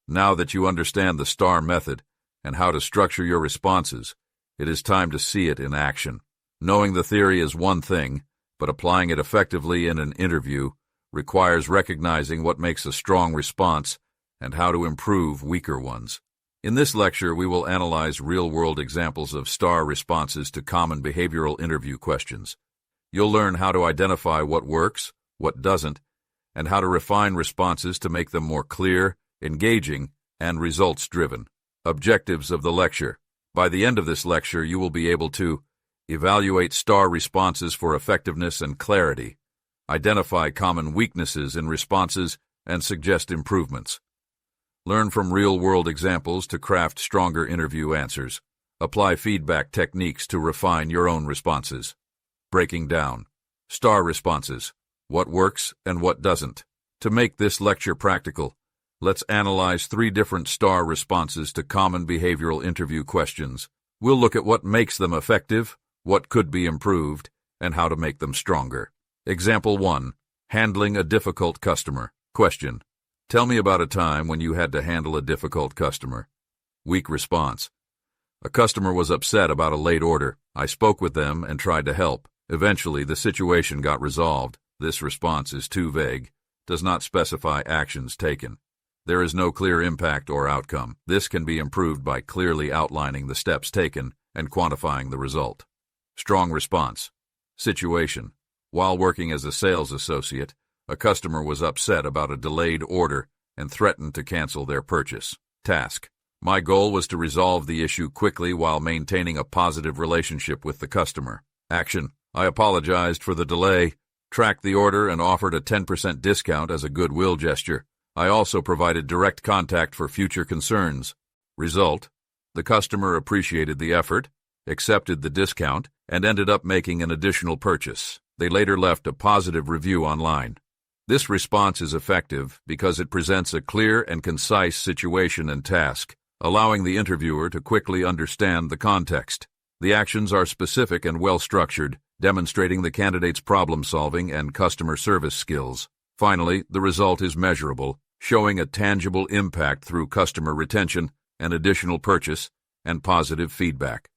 Now that you understand the STAR method and how to structure your responses, it is time to see it in action. Knowing the theory is one thing, but applying it effectively in an interview requires recognizing what makes a strong response and how to improve weaker ones. In this lecture, we will analyze real-world examples of STAR responses to common behavioral interview questions. You'll learn how to identify what works, what doesn't, and how to refine responses to make them more clear, engaging, and results-driven. Objectives of the lecture. By the end of this lecture, you will be able to evaluate STAR responses for effectiveness and clarity, identify common weaknesses in responses, and suggest improvements. Learn from real-world examples to craft stronger interview answers. Apply feedback techniques to refine your own responses. Breaking down STAR responses, what works and what doesn't. To make this lecture practical, let's analyze 3 different STAR responses to common behavioral interview questions. We'll look at what makes them effective, what could be improved, and how to make them stronger. Example 1. Handling a difficult customer. Question. Tell me about a time when you had to handle a difficult customer. Weak response. A customer was upset about a late order. I spoke with them and tried to help. Eventually, the situation got resolved. This response is too vague, does not specify actions taken. There is no clear impact or outcome. This can be improved by clearly outlining the steps taken and quantifying the result. Strong response. Situation. While working as a sales associate, a customer was upset about a delayed order and threatened to cancel their purchase. Task. My goal was to resolve the issue quickly while maintaining a positive relationship with the customer. Action. I apologized for the delay, tracked the order, and offered a 10% discount as a goodwill gesture. I also provided direct contact for future concerns. Result. The customer appreciated the effort, accepted the discount, and ended up making an additional purchase. They later left a positive review online. This response is effective because it presents a clear and concise situation and task, allowing the interviewer to quickly understand the context. The actions are specific and well-structured, demonstrating the candidate's problem-solving and customer service skills. Finally, the result is measurable, showing a tangible impact through customer retention, an additional purchase, and positive feedback.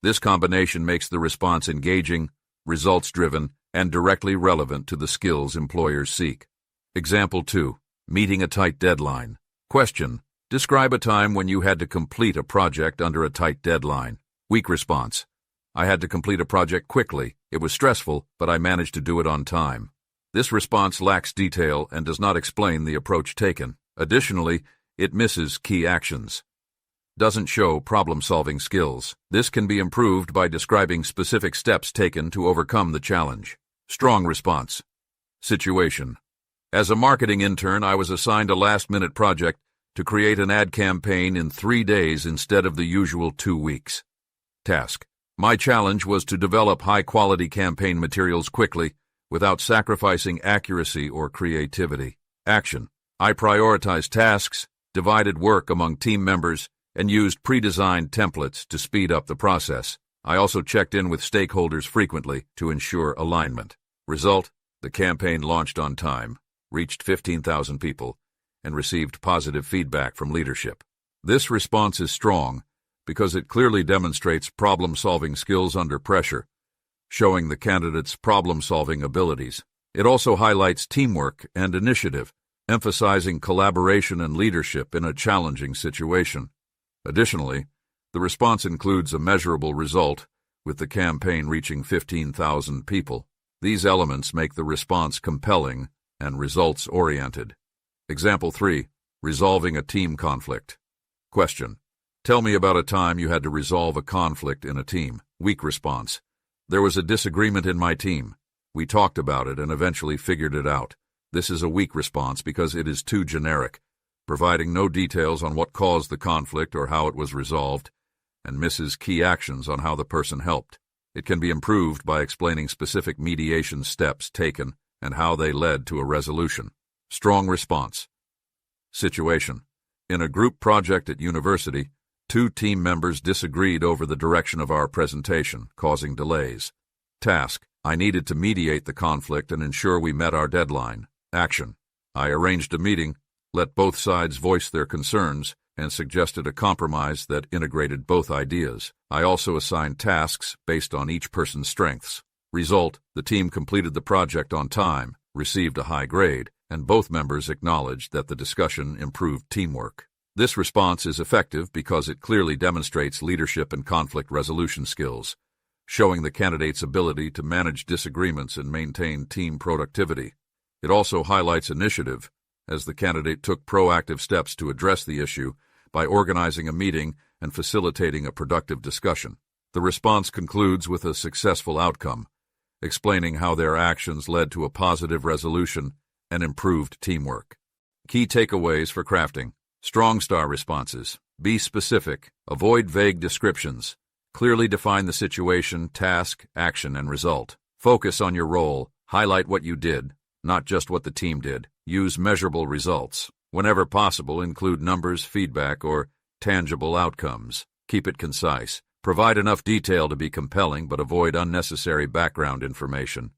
This combination makes the response engaging, results-driven, and directly relevant to the skills employers seek. Example 2. Meeting a tight deadline. Question. Describe a time when you had to complete a project under a tight deadline. Weak response. I had to complete a project quickly. It was stressful, but I managed to do it on time. This response lacks detail and does not explain the approach taken. Additionally, it misses key actions. Doesn't show problem-solving skills. This can be improved by describing specific steps taken to overcome the challenge. Strong response. Situation. As a marketing intern, I was assigned a last-minute project to create an ad campaign in 3 days instead of the usual 2 weeks. Task. My challenge was to develop high-quality campaign materials quickly without sacrificing accuracy or creativity. Action. I prioritized tasks, divided work among team members, and used pre-designed templates to speed up the process. I also checked in with stakeholders frequently to ensure alignment. Result, the campaign launched on time, reached 15,000 people, and received positive feedback from leadership. This response is strong because it clearly demonstrates problem-solving skills under pressure, showing the candidate's problem-solving abilities. It also highlights teamwork and initiative, emphasizing collaboration and leadership in a challenging situation. Additionally, the response includes a measurable result, with the campaign reaching 15,000 people. These elements make the response compelling and results-oriented. Example 3. Resolving a team conflict. Question. Tell me about a time you had to resolve a conflict in a team. Weak response. There was a disagreement in my team. We talked about it and eventually figured it out. This is a weak response because it is too generic, providing no details on what caused the conflict or how it was resolved, and misses key actions on how the person helped. It can be improved by explaining specific mediation steps taken and how they led to a resolution. Strong response. Situation. In a group project at university, 2 team members disagreed over the direction of our presentation, causing delays. Task. I needed to mediate the conflict and ensure we met our deadline. Action. I arranged a meeting, Let both sides voice their concerns and suggested a compromise that integrated both ideas. I also assigned tasks based on each person's strengths. Result, the team completed the project on time, received a high grade, and both members acknowledged that the discussion improved teamwork. This response is effective because it clearly demonstrates leadership and conflict resolution skills, showing the candidate's ability to manage disagreements and maintain team productivity. It also highlights initiative, as the candidate took proactive steps to address the issue by organizing a meeting and facilitating a productive discussion. The response concludes with a successful outcome, explaining how their actions led to a positive resolution and improved teamwork. Key takeaways for crafting. Strong star responses. Be specific. Avoid vague descriptions. Clearly define the situation, task, action, and result. Focus on your role. Highlight what you did, not just what the team did. Use measurable results. Whenever possible, include numbers, feedback, or tangible outcomes. Keep it concise. Provide enough detail to be compelling, but avoid unnecessary background information.